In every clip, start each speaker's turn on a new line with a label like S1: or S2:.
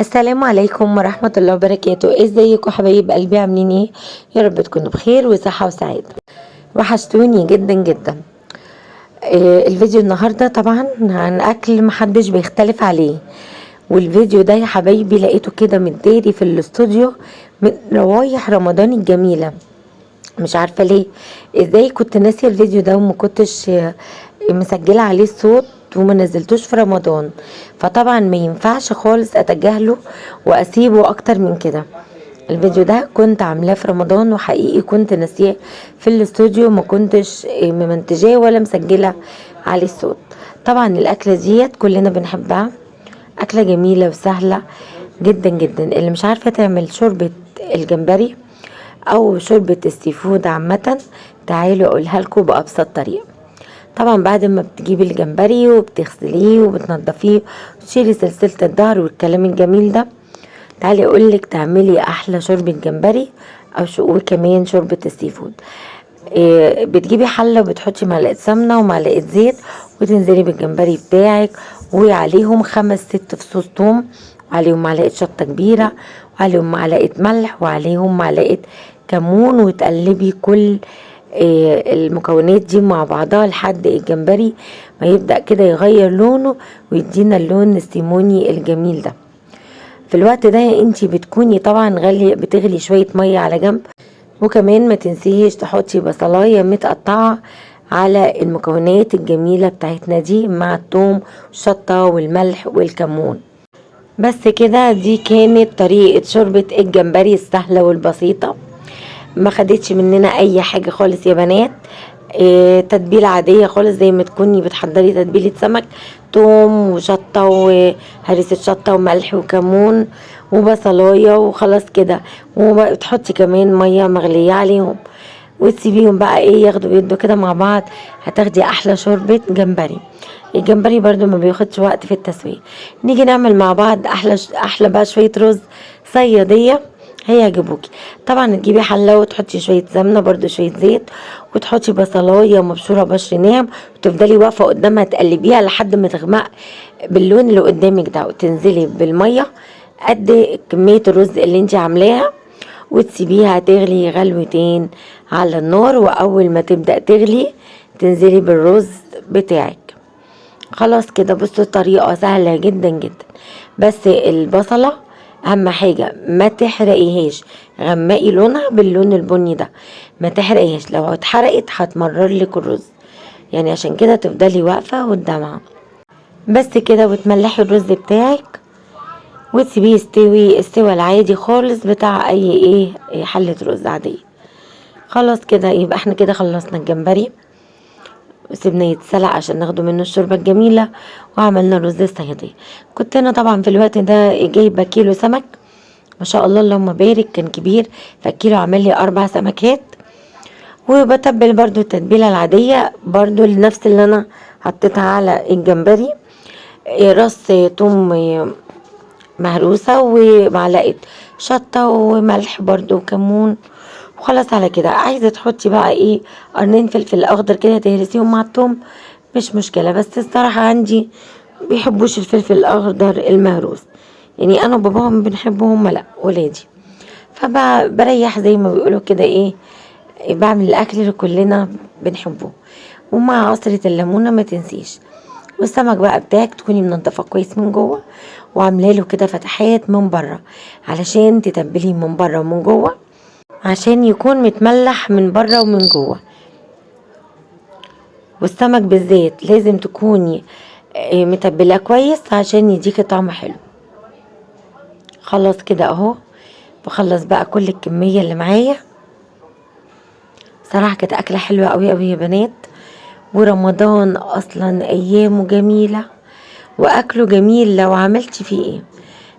S1: السلام عليكم ورحمة الله وبركاته. ازيكم حبايب قلبي؟ عاملين ايه؟ يا رب تكونوا بخير وصحة وسعادة. وحشتوني جدا جدا. الفيديو النهاردة طبعا عن اكل محدش بيختلف عليه. والفيديو ده يا حبايبي لقيته كده متداري في الاستوديو من روايح رمضان الجميلة. مش عارفة ليه، ازاي كنت ناسية الفيديو ده وما كنتش مسجلة عليه الصوت وما نزلتوش في رمضان. فطبعا ما ينفعش خالص اتجاهله واسيبه اكتر من كده. الفيديو ده كنت عاملاه في رمضان وحقيقي كنت ناسيه في الاستوديو، ما كنتش ممنتجاه ولا مسجلة عليه الصوت. طبعا الاكلة ديت كلنا بنحبها، اكلة جميلة وسهلة جدا جدا. اللي مش عارفة تعمل شوربة الجمبري او شوربة السي فود عامة، تعالوا اقولها لكم بابسط طريقة. طبعا بعد ما بتجيبي الجمبري وبتغسليه وبتنضفيه وتشيلي سلسلة الظهر والكلام الجميل ده، تعالي اقولك تعملي احلى شوربة جمبري او وكمان شوربة السي فود. بتجيبي حلة وبتحطي معلقة سمنة ومعلقة زيت وتنزلي بالجمبري بتاعك وعليهم 5 6 فصوص توم، وعليهم معلقة شطة كبيرة، وعليهم معلقة ملح، وعليهم معلقة كمون، وتقلبي كل المكونات دي مع بعضها لحد الجمبري ما يبدأ كده يغير لونه ويدينا اللون السيموني الجميل ده. في الوقت ده انتي بتكوني طبعا بتغلي شوية مية على جنب، وكمان ما تنسيش تحطي بصلاية متقطعة على المكونات الجميلة بتاعتنا دي مع الثوم والشطة والملح والكمون. بس كده، دي كانت طريقة شوربة الجمبري السهلة والبسيطة، ما خدتش مننا اي حاجة خالص يا بنات. تتبيلة عادية خالص زي ما تكوني بتحضري تتبيلة سمك، توم وشطة وهريسة شطة وملح وكمون وبصلاية وخلاص كده، وتحطي كمان مية مغلية عليهم وتسيبيهم بقى ياخدوا يدوا كده مع بعض. هتاخدي احلى شوربة جمبري. الجمبري برضو ما بياخدش وقت في التسوية. نيجي نعمل مع بعض احلى بقى شوية رز صيادية هيعجبوكي. طبعا تجيبي حله وتحطي شويه سمنه برضو شويه زيت، وتحطي بصلايه مبشوره بشر ناعم، وتفضلي واقفه قدامها تقلبيها لحد ما تغمق باللون اللي قدامك ده، وتنزلي بالميه قد كميه الرز اللي انت عاملاها، وتسيبيها تغلي غلوتين على النار. واول ما تبدا تغلي تنزلي بالرز بتاعك. خلاص كده. بصوا الطريقه سهله جدا جدا، بس البصله اهم حاجة ما تحرقيهاش، غمقي لونها باللون البني ده، ما تحرقيهاش. لو اتحرقت هتمرر لك الرز، يعني عشان كده تفضلي واقفة قدامها. بس كده. وتملحي الرز بتاعك وتسيبيه يستوي السوى العادي خالص بتاع اي حلة رز عادية. خلاص كده، يبقى احنا كده خلصنا الجمبري وسيبناه يتسلق عشان ناخده منه الشوربة الجميلة، وعملنا الرز الصيادية. كنت انا طبعا في الوقت ده جايبة كيلو سمك، ما شاء الله اللهم بارك، كان كبير، فالكيلو عمل لي 4 سمكات. وبتبل برضو التتبيله العاديه برضو لنفس اللي انا حطيتها على الجمبري. راس توم مهروسه ومعلقه شطه وملح برضو وكمون. وخلاص على كده. عايزه تحطي بقى قرنين فلفل اخضر كده تهرسيهم مع التوم، مش مشكله، بس الصراحه عندي بيحبوش الفلفل الاخضر المهروس، يعني انا وباباهم بنحبه، هم لا ولادي. فبريح زي ما بيقولوا كده بعمل الاكل اللي كلنا بنحبه. ومع عصرة الليمونة ما تنسيش. والسمك بقى بتاعك تكوني منضفه كويس من جوه، وعامله له كده فتحات من بره علشان تتبليه من بره ومن جوه، عشان يكون متملح من بره ومن جوه. والسمك بالذات لازم تكوني متبلاه كويس عشان يديكي طعم حلو. خلاص كده اهو، بخلص بقى كل الكمية اللي معايا. صراحة كانت اكلة حلوة قوي قوي يا بنات. ورمضان اصلا ايامه جميلة واكله جميل لو عملتي فيه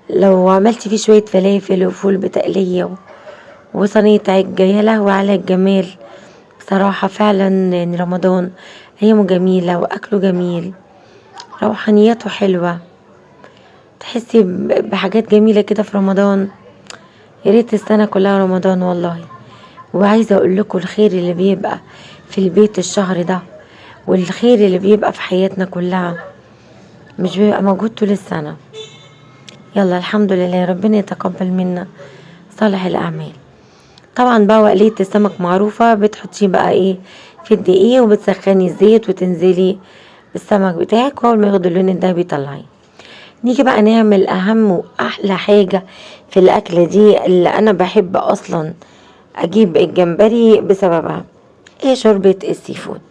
S1: لو عملتي فيه شوية فلافل وفول بتقلية وصينية عجة، يا لهوي على الجمال. صراحة فعلا يعني رمضان ايامه جميلة واكله جميل، روحانياته حلوة، تحسي بحاجات جميلة كده في رمضان. يا ريت السنة كلها رمضان والله. وعايزة اقول لكم الخير اللي بيبقى في البيت الشهر ده، والخير اللي بيبقى في حياتنا كلها، مش بيبقى موجود طول السنة. يلا الحمد لله، ربنا يتقبل منا صالح الاعمال. طبعا بقى وقلية السمك معروفة، بتحطيه بقى ايه في الدقيق وبتسخني الزيت وتنزلي بالسمك بتاعك، واول ما ياخد اللون الدهبي طلعيه. نيجي بقى نعمل اهم واحلى حاجة في الاكلة دي اللي انا بحب اصلا اجيب الجمبري بسببها، ايه شوربة السي فود.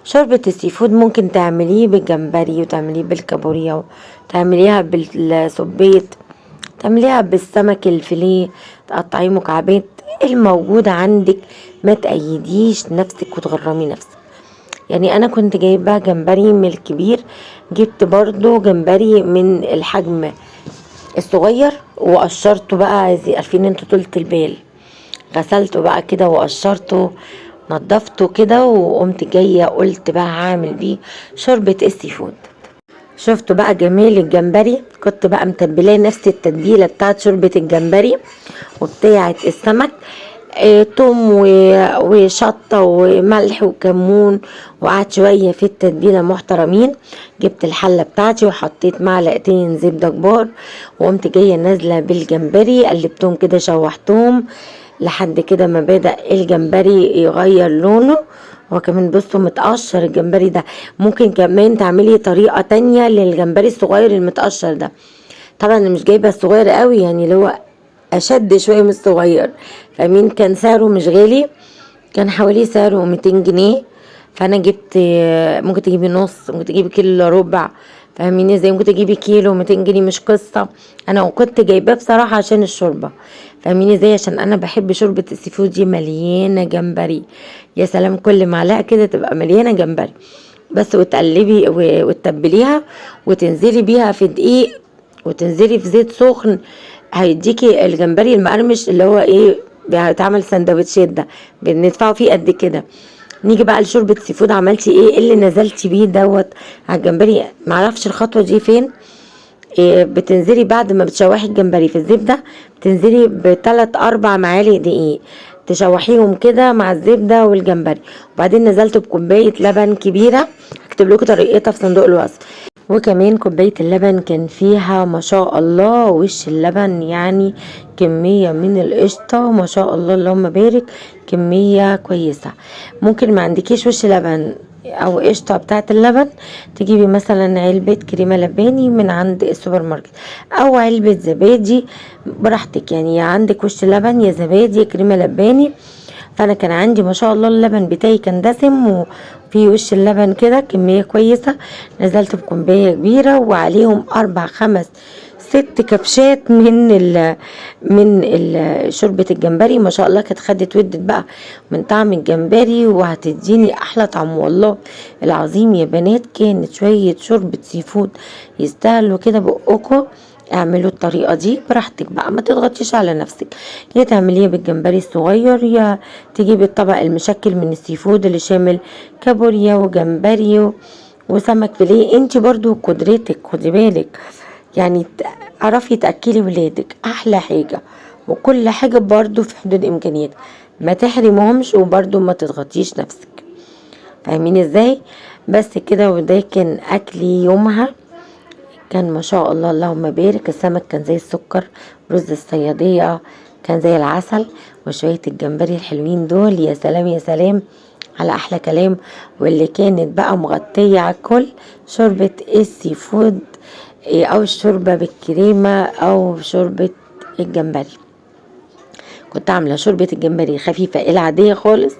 S1: شوربة السي فود ممكن تعمليه بالجمبري وتعمليه بالكابوريا وتعمليها بالسبيط، تعمليها بالسمك الفيليه، تقطعيه مكعبات الموجودة عندك، ما تأيديش نفسك وتغرمي نفسك. يعني انا كنت جايبه جمبري من الكبير، جبت برضو جمبري من الحجم الصغير وقشرته بقى، زي عارفين انتوا طولة البال، غسلته بقى كده وقشرته، نضفته كده، وقمت جايه قلت بقى هعمل بيه شوربه السي فود. شفتوا بقى جمال الجمبري، كنت بقى متبلاه نفس التتبيله بتاعت شوربه الجمبري وبتاعت السمك، توم وشطه وملح وكمون، وقعدت شويه في التتبيله محترمين. جبت الحله بتاعتي وحطيت معلقتين زبده كبار، وقمت جايه نازله بالجمبري، قلبتهم كده شوحتهم لحد كده ما بدأ الجمبري يغير لونه. هو كمان بصوا متقشر الجمبري ده، ممكن كمان تعملي طريقة تانية للجمبري الصغير المتقشر ده. طبعا انا مش جايبه الصغير قوي، يعني اللي هو اشد شويه من الصغير، فمين كان سعره مش غالي، كان حوالي سعره 200 جنيه. فانا جبت، ممكن تجيبي نص، ممكن تجيبي كيلو الا ربع، فاهميني ازاي، ممكن تجيبي كيلو 200 جنيه مش قصه. انا كنت جايباه بصراحه عشان الشوربه، فاهميني ازاي، عشان انا بحب شوربه السي فود دي مليانه جمبري. يا سلام، كل معلقه كده تبقى مليانه جمبري بس، وتقلبي وتتبليها وتنزلي بيها في دقيق وتنزلي في زيت سخن، هيديكي الجمبري المقرمش اللي هو ايه بيتعمل سندوتشات ده، بندفعه فيه قد كده. نيجي بقى لشوربه سي فود، عملتي ايه اللي نزلتي بيه دوت على الجمبري؟ معرفش الخطوه دي فين. إيه، بتنزلي بعد ما بتشوحي الجمبري في الزبده، بتنزلي بثلاث اربع معالق دقيق، تشوحيهم كده مع الزبده والجمبري، وبعدين نزلت بكوبايه لبن كبيره، هكتب لكم طريقتها في صندوق الوصف. وكمان كوباية اللبن كان فيها ما شاء الله وش اللبن، يعني كمية من القشطة ما شاء الله اللهم بارك، كمية كويسة. ممكن ما عندكيش وش لبن او قشطة بتاعة اللبن، تجيبي مثلا علبة كريمة لباني من عند السوبر ماركت، او علبة زبادي براحتك، يعني يا عندك وش لبن يا زبادي يا كريمة لباني. فانا كان عندي ما شاء الله اللبن بتاعي كان دسم وفي وش اللبن كده كمية كويسة. نزلت بكوباية كبيرة وعليهم 4 5 6 كبشات من شوربة الجمبري، ما شاء الله كانت خدت ودت بقى من طعم الجمبري، وهتديني احلى طعم والله العظيم يا بنات. كانت شوية شوربة سي فود يستاهلوا كده بقكم. اعملوا الطريقه دي براحتك بقى، ما تضغطيش على نفسك، يا تعمليها بالجمبري الصغير يا تجيبي الطبق المشكل من السي فود اللي شامل كابوريا وجمبري وسمك فيليه. انت برضو قدرتك خدي بالك، يعني تعرفي تاكلي ولادك احلى حاجه، وكل حاجه برضو في حدود امكانياتك، ما تحرمهمش وبرضو ما تضغطيش نفسك، فاهمين ازاي. بس كده، وده كان اكلي يومها، كان ما شاء الله اللهم بارك. السمك كان زي السكر، رز الصيادية كان زي العسل، وشوية الجمبري الحلوين دول يا سلام يا سلام على احلى كلام. واللي كانت بقى مغطية على الكل شوربة السي فود، او الشوربة بالكريمة او شوربة الجمبري. كنت عاملة شوربة الجمبري خفيفة العادية خالص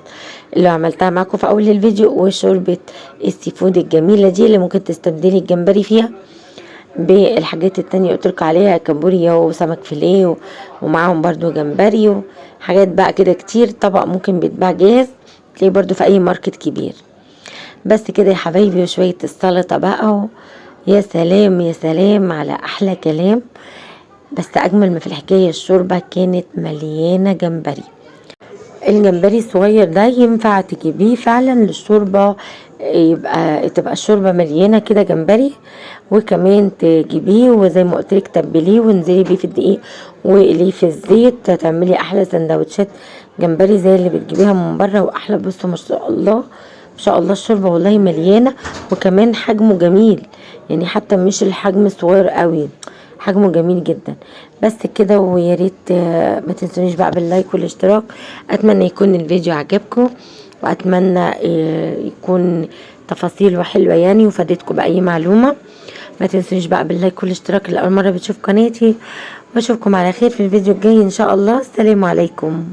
S1: اللي عملتها معاكم في اول الفيديو، وشوربة السي فود الجميلة دي اللي ممكن تستبدلي الجمبري فيها بالحاجات التانية قلتلك عليها، كابوريا وسمك فيليه ومعاهم برضو جمبري وحاجات بقى كده كتير. طبق ممكن بيتباع جاهز تلاقيه برضو في اي ماركت كبير. بس كده يا حبايبي، وشوية السلطة بقى يا سلام يا سلام على احلى كلام. بس اجمل ما في الحكاية الشوربة كانت مليانة جمبري. الجمبري الصغير ده ينفع تجيبيه فعلا للشوربة، تبقى الشوربة مليانة كده جمبري، وكمان تجيبيه وزي ما قلتلك تبليه وانزلي بيه في الدقيق واقليه في الزيت، تعملي احلى سندوتشات جمبري زي اللي بتجيبيها من بره واحلى. بصوا ما شاء الله ما شاء الله الشوربة والله مليانة، وكمان حجمه جميل، يعني حتى مش الحجم الصغير قوي، حجمه جميل جدا. بس كده، ويا ريت ما تنسونيش بقى باللايك والاشتراك. اتمنى يكون الفيديو عجبكم، واتمنى يكون تفاصيله حلوه يعني وفادتكم باي معلومه. ما تنسونيش بقى باللايك والاشتراك اللي اول مره بتشوف قناتي، واشوفكم على خير في الفيديو الجاي ان شاء الله. السلام عليكم.